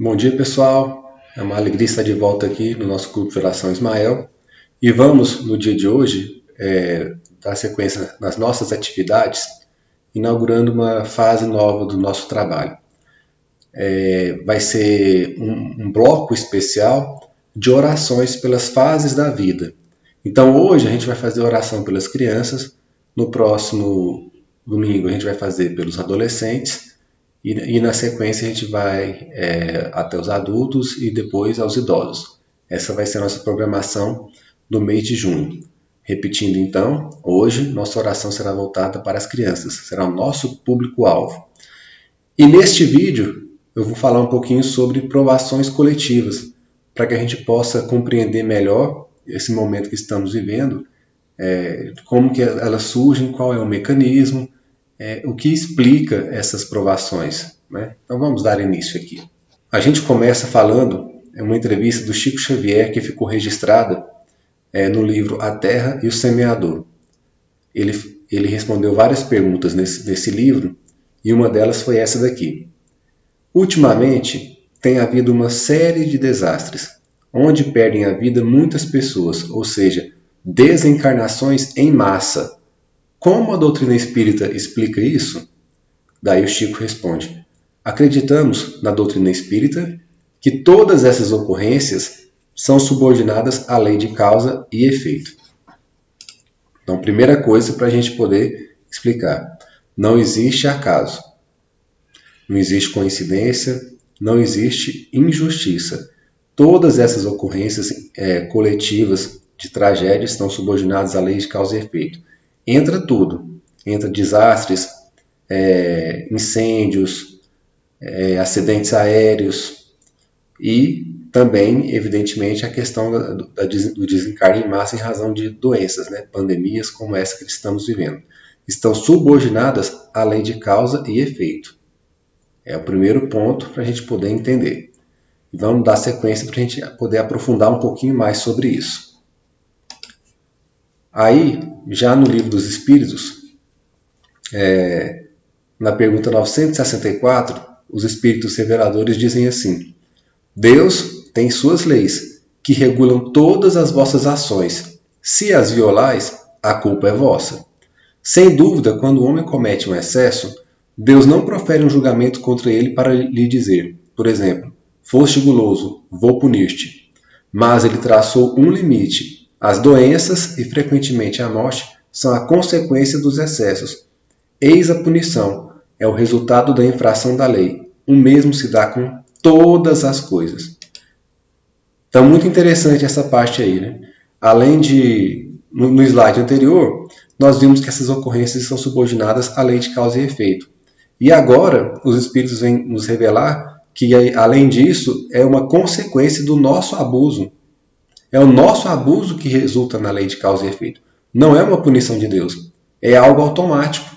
Bom dia, pessoal. É uma alegria estar de volta aqui no nosso grupo de oração Ismael. E vamos, no dia de hoje, dar sequência nas nossas atividades, inaugurando uma fase nova do nosso trabalho. Vai ser um bloco especial de orações pelas fases da vida. Então, hoje a gente vai fazer oração pelas crianças, no próximo domingo a gente vai fazer pelos adolescentes, e na sequência a gente vai até os adultos e depois aos idosos. Essa vai ser a nossa programação do mês de junho. Repetindo então, hoje nossa oração será voltada para as crianças, será o nosso público-alvo. E neste vídeo eu vou falar um pouquinho sobre provações coletivas, para que a gente possa compreender melhor esse momento que estamos vivendo, como que elas surgem, qual é o mecanismo, o que explica essas provações, né? Então vamos dar início aqui. A gente começa falando uma entrevista do Chico Xavier que ficou registrada no livro A Terra e o Semeador. Ele respondeu várias perguntas nesse livro e uma delas foi essa daqui. Ultimamente tem havido uma série de desastres, onde perdem a vida muitas pessoas, ou seja, desencarnações em massa. Como a doutrina espírita explica isso? Daí o Chico responde: acreditamos na doutrina espírita que todas essas ocorrências são subordinadas à lei de causa e efeito. Então, primeira coisa para a gente poder explicar: não existe acaso, não existe coincidência, não existe injustiça. Todas essas ocorrências coletivas de tragédia estão subordinadas à lei de causa e efeito. Entra tudo, entra desastres, incêndios, acidentes aéreos e também, evidentemente, a questão do desencarne em massa em razão de doenças, né? Pandemias como essa que estamos vivendo. Estão subordinadas à lei de causa e efeito. É o primeiro ponto para a gente poder entender. E vamos dar sequência para a gente poder aprofundar um pouquinho mais sobre isso. Aí, já no Livro dos Espíritos, na pergunta 964, os Espíritos Reveladores dizem assim: Deus tem suas leis, que regulam todas as vossas ações. Se as violais, a culpa é vossa. Sem dúvida, quando o homem comete um excesso, Deus não profere um julgamento contra ele para lhe dizer, por exemplo, foste guloso, vou punir-te. Mas ele traçou um limite. As doenças e, frequentemente, a morte são a consequência dos excessos. Eis a punição, é o resultado da infração da lei. O mesmo se dá com todas as coisas. Então, muito interessante essa parte aí, né? Além de, no slide anterior, nós vimos que essas ocorrências são subordinadas à lei de causa e efeito. E agora, os Espíritos vêm nos revelar que, além disso, é uma consequência do nosso abuso. É o nosso abuso que resulta na lei de causa e efeito. Não é uma punição de Deus. É algo automático.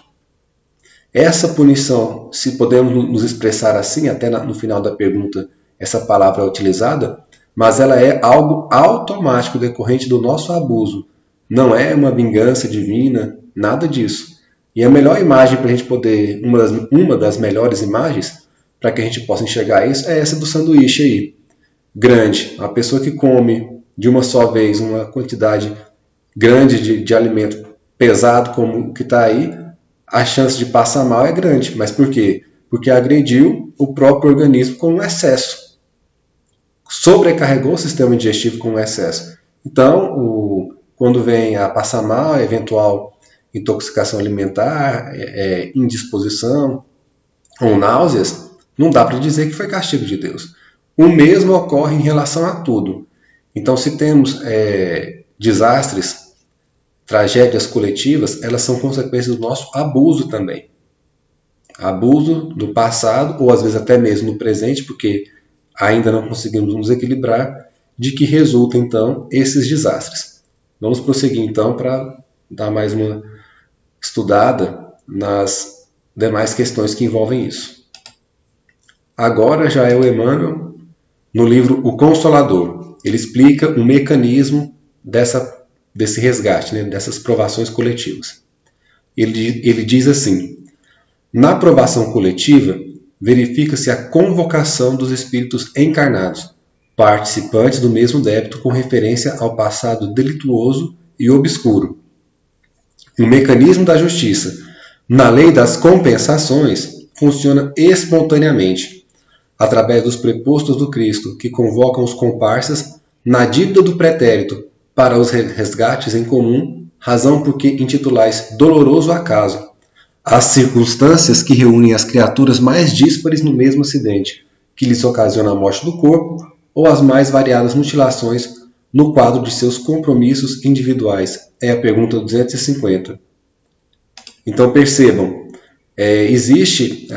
Essa punição, se podemos nos expressar assim, até no final da pergunta essa palavra é utilizada, mas ela é algo automático decorrente do nosso abuso. Não é uma vingança divina, nada disso. E a melhor imagem para a gente poder, uma das melhores imagens, para que a gente possa enxergar isso, é essa do sanduíche aí. Grande. A pessoa que come de uma só vez uma quantidade grande de alimento pesado como o que está aí, a chance de passar mal é grande. Mas por quê? Porque agrediu o próprio organismo com um excesso. Sobrecarregou o sistema digestivo com um excesso. Então, quando vem a passar mal, a eventual intoxicação alimentar, indisposição ou náuseas, não dá para dizer que foi castigo de Deus. O mesmo ocorre em relação a tudo. Então, se temos desastres, tragédias coletivas, elas são consequências do nosso abuso também. Abuso do passado, ou às vezes até mesmo no presente, porque ainda não conseguimos nos equilibrar, de que resultam, então, esses desastres. Vamos prosseguir, então, para dar mais uma estudada nas demais questões que envolvem isso. Agora já é o Emmanuel, no livro O Consolador. Ele explica o mecanismo desse resgate, né, dessas provações coletivas. Ele diz assim: na provação coletiva, verifica-se a convocação dos espíritos encarnados, participantes do mesmo débito com referência ao passado delituoso e obscuro. O mecanismo da justiça, na lei das compensações, funciona espontaneamente, através dos prepostos do Cristo, que convocam os comparsas na dívida do pretérito para os resgates em comum, razão por que intitulais doloroso acaso as circunstâncias que reúnem as criaturas mais díspares no mesmo acidente, que lhes ocasiona a morte do corpo, ou as mais variadas mutilações no quadro de seus compromissos individuais. É a pergunta 250. Então percebam, existe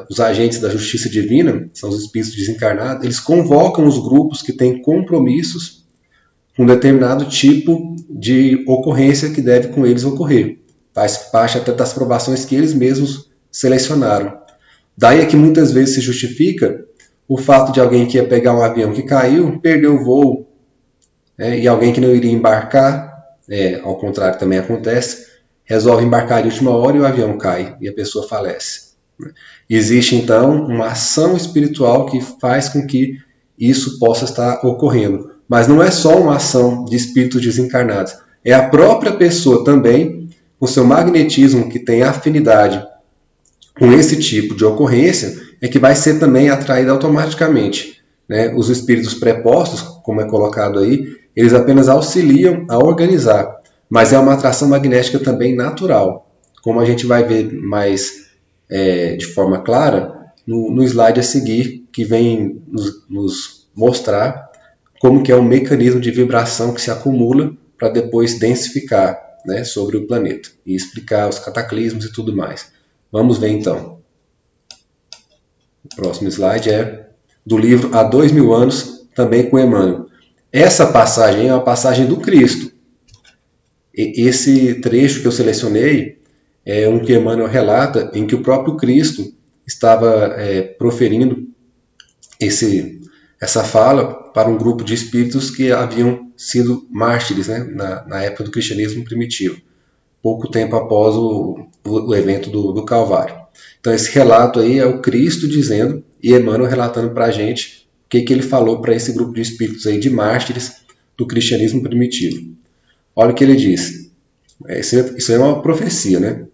os agentes da justiça divina, são os espíritos desencarnados, eles convocam os grupos que têm compromissos com um determinado tipo de ocorrência que deve com eles ocorrer. Faz parte até das provações que eles mesmos selecionaram. Daí é que muitas vezes se justifica o fato de alguém que ia pegar um avião que caiu, perdeu o voo, e alguém que não iria embarcar, ao contrário também acontece, resolve embarcar de última hora e o avião cai e a pessoa falece. Existe então uma ação espiritual que faz com que isso possa estar ocorrendo. Mas não é só uma ação de espíritos desencarnados, é a própria pessoa também, com seu magnetismo que tem afinidade com esse tipo de ocorrência, é que vai ser também atraída automaticamente. Os espíritos prepostos, como é colocado aí, eles apenas auxiliam a organizar, mas é uma atração magnética também natural, como a gente vai ver mais de forma clara no slide a seguir, que vem nos mostrar como que é um mecanismo de vibração que se acumula para depois densificar sobre o planeta e explicar os cataclismos e tudo mais. Vamos ver então. O próximo slide é do livro Há 2000 anos, também com Emmanuel. Essa passagem é uma passagem do Cristo. Esse trecho que eu selecionei é um que Emmanuel relata em que o próprio Cristo estava proferindo essa fala para um grupo de espíritos que haviam sido mártires na época do cristianismo primitivo, pouco tempo após o evento do Calvário. Então esse relato aí é o Cristo dizendo e Emmanuel relatando para a gente o que ele falou para esse grupo de espíritos aí de mártires do cristianismo primitivo. Olha o que ele diz. Isso é uma profecia,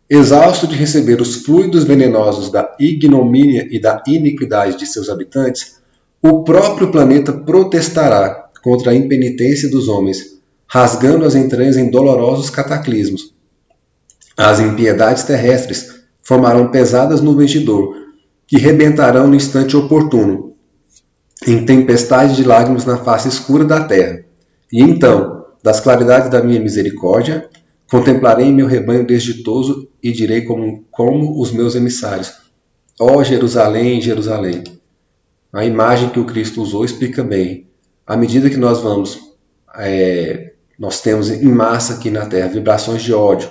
Exausto de receber os fluidos venenosos da ignomínia e da iniquidade de seus habitantes, o próprio planeta protestará contra a impenitência dos homens, rasgando as entranhas em dolorosos cataclismos. As impiedades terrestres formarão pesadas nuvens de dor, que rebentarão no instante oportuno, em tempestade de lágrimas na face escura da terra. E então, das claridades da minha misericórdia, contemplarei meu rebanho desditoso e direi como os meus emissários: ó Jerusalém, Jerusalém. A imagem que o Cristo usou explica bem. À medida que nós nós temos em massa aqui na Terra vibrações de ódio,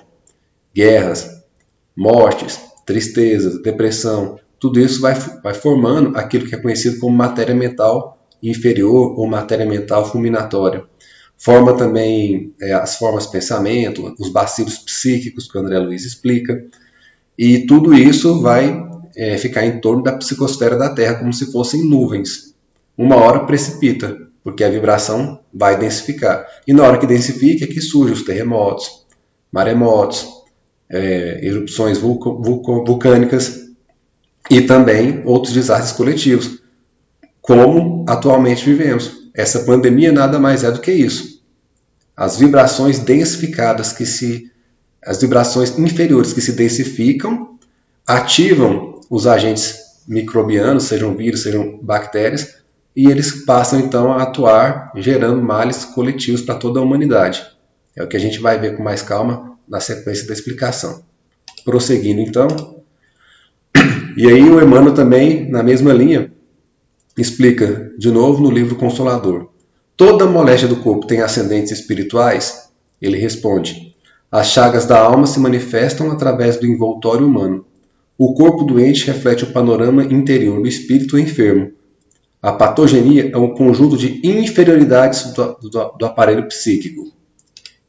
guerras, mortes, tristezas, depressão. Tudo isso vai formando aquilo que é conhecido como matéria mental inferior ou matéria mental fulminatória. Forma também as formas de pensamento, os bacilos psíquicos que o André Luiz explica. E tudo isso vai ficar em torno da psicosfera da Terra, como se fossem nuvens. Uma hora precipita, porque a vibração vai densificar. E na hora que densifica é que surgem os terremotos, maremotos, erupções vulcânicas e também outros desastres coletivos, como atualmente vivemos. Essa pandemia nada mais é do que isso. As vibrações densificadas, as vibrações inferiores que se densificam, ativam os agentes microbianos, sejam vírus, sejam bactérias, e eles passam então a atuar, gerando males coletivos para toda a humanidade. É o que a gente vai ver com mais calma na sequência da explicação. Prosseguindo então. E aí o Emmanuel também, na mesma linha, explica de novo no livro Consolador. Toda moléstia do corpo tem ascendentes espirituais? Ele responde: as chagas da alma se manifestam através do envoltório humano. O corpo doente reflete o panorama interior do espírito enfermo. A patogenia é um conjunto de inferioridades do aparelho psíquico.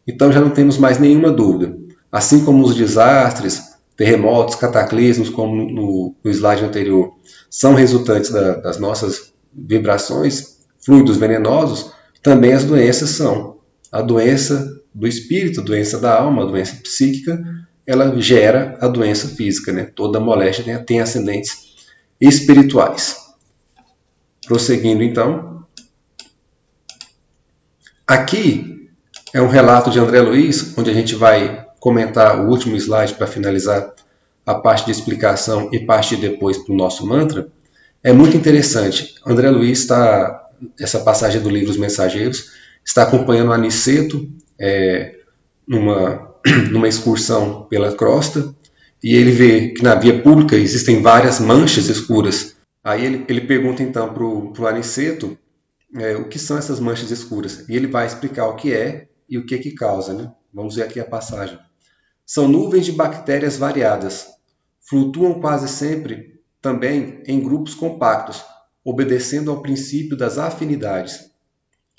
Então já não temos mais nenhuma dúvida. Assim como os desastres, terremotos, cataclismos, como no slide anterior, são resultantes das nossas vibrações, fluidos venenosos, também as doenças são. A doença do espírito, a doença da alma, a doença psíquica, ela gera a doença física, né? Toda moléstia tem ascendentes espirituais. Prosseguindo então. Aqui é um relato de André Luiz, onde a gente vai comentar o último slide para finalizar a parte de explicação e partir depois para o nosso mantra. É muito interessante. André Luiz está, essa passagem do livro Os Mensageiros, está acompanhando o Aniceto numa excursão pela crosta, e ele vê que na via pública existem várias manchas escuras. Aí ele pergunta então para o Aniceto o que são essas manchas escuras, e ele vai explicar o que é e o que causa, né? Vamos ver aqui a passagem. São nuvens de bactérias variadas. Flutuam quase sempre também em grupos compactos, obedecendo ao princípio das afinidades.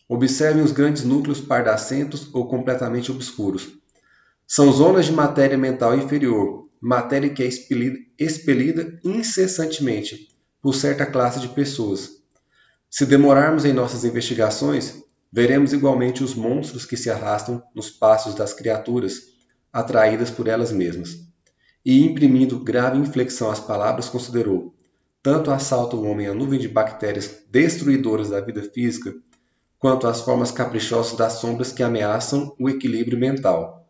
Observem os grandes núcleos pardacentos ou completamente obscuros. São zonas de matéria mental inferior, matéria que é expelida incessantemente por certa classe de pessoas. Se demorarmos em nossas investigações, veremos igualmente os monstros que se arrastam nos passos das criaturas, atraídas por elas mesmas. E, imprimindo grave inflexão às palavras, considerou: tanto assalta o homem a nuvem de bactérias destruidoras da vida física, quanto as formas caprichosas das sombras que ameaçam o equilíbrio mental.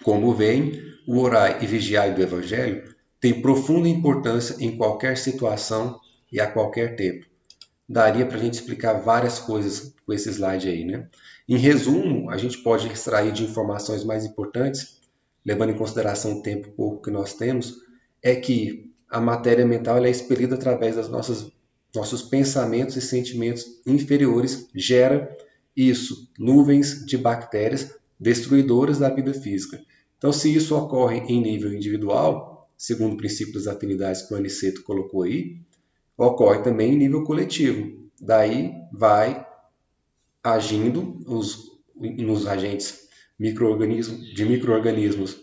Como veem, o orai e vigiai do Evangelho tem profunda importância em qualquer situação e a qualquer tempo. Daria para a gente explicar várias coisas com esse slide aí, né? Em resumo, a gente pode extrair de informações mais importantes, levando em consideração o tempo pouco que nós temos, é que a matéria mental é expelida através das nossos pensamentos e sentimentos inferiores, gera isso, nuvens de bactérias destruidoras da vida física. Então, se isso ocorre em nível individual, segundo o princípio das afinidades que o Aniceto colocou aí, ocorre também em nível coletivo. Daí vai agindo nos agentes de micro-organismos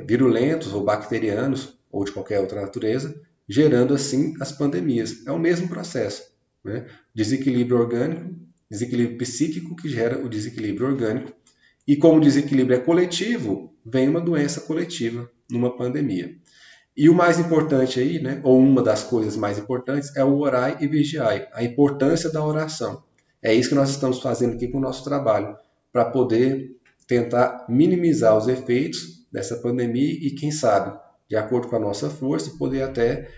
virulentos ou bacterianos ou de qualquer outra natureza, gerando assim as pandemias. É o mesmo processo, né? Desequilíbrio orgânico, desequilíbrio psíquico que gera o desequilíbrio orgânico. E como o desequilíbrio é coletivo, vem uma doença coletiva numa pandemia. E o mais importante aí, né, ou uma das coisas mais importantes, é o orai e vigiai, a importância da oração. É isso que nós estamos fazendo aqui com o nosso trabalho, para poder tentar minimizar os efeitos dessa pandemia e, quem sabe, de acordo com a nossa força, poder até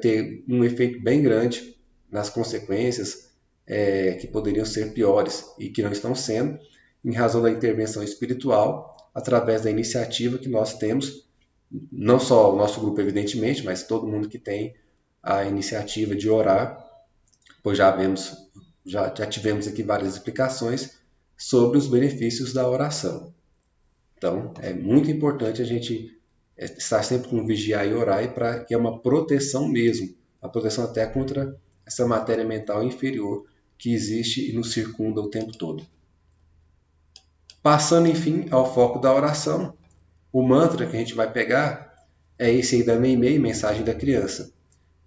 ter um efeito bem grande nas consequências que poderiam ser piores e que não estão sendo, em razão da intervenção espiritual, através da iniciativa que nós temos, não só o nosso grupo, evidentemente, mas todo mundo que tem a iniciativa de orar, pois já tivemos aqui várias explicações sobre os benefícios da oração. Então, é muito importante a gente estar sempre com vigiar e orar, para que é uma proteção mesmo, a proteção até contra essa matéria mental inferior que existe e nos circunda o tempo todo. Passando, enfim, ao foco da oração, o mantra que a gente vai pegar é esse aí da Meimei, mensagem da criança.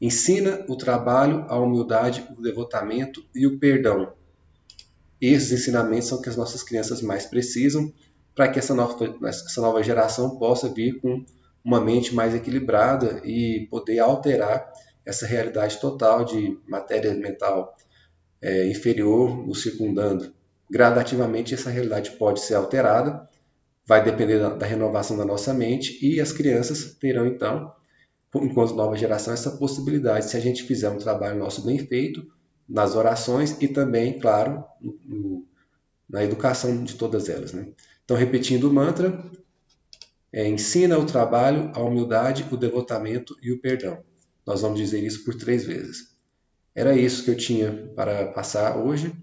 Ensina o trabalho, a humildade, o devotamento e o perdão. Esses ensinamentos são que as nossas crianças mais precisam para que essa nova geração possa vir com uma mente mais equilibrada e poder alterar essa realidade total de matéria mental inferior nos circundando. Gradativamente essa realidade pode ser alterada, vai depender da renovação da nossa mente, e as crianças terão então, enquanto nova geração, essa possibilidade, se a gente fizer um trabalho nosso bem feito, nas orações e também, claro, na educação de todas elas, né? Então, repetindo o mantra, ensina o trabalho, a humildade, o devotamento e o perdão. Nós vamos dizer isso por 3 vezes. Era isso que eu tinha para passar hoje.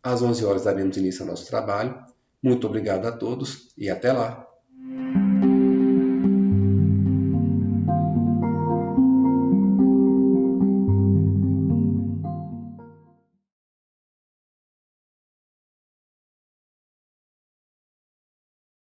Às 11 horas daremos início ao nosso trabalho. Muito obrigado a todos e até lá!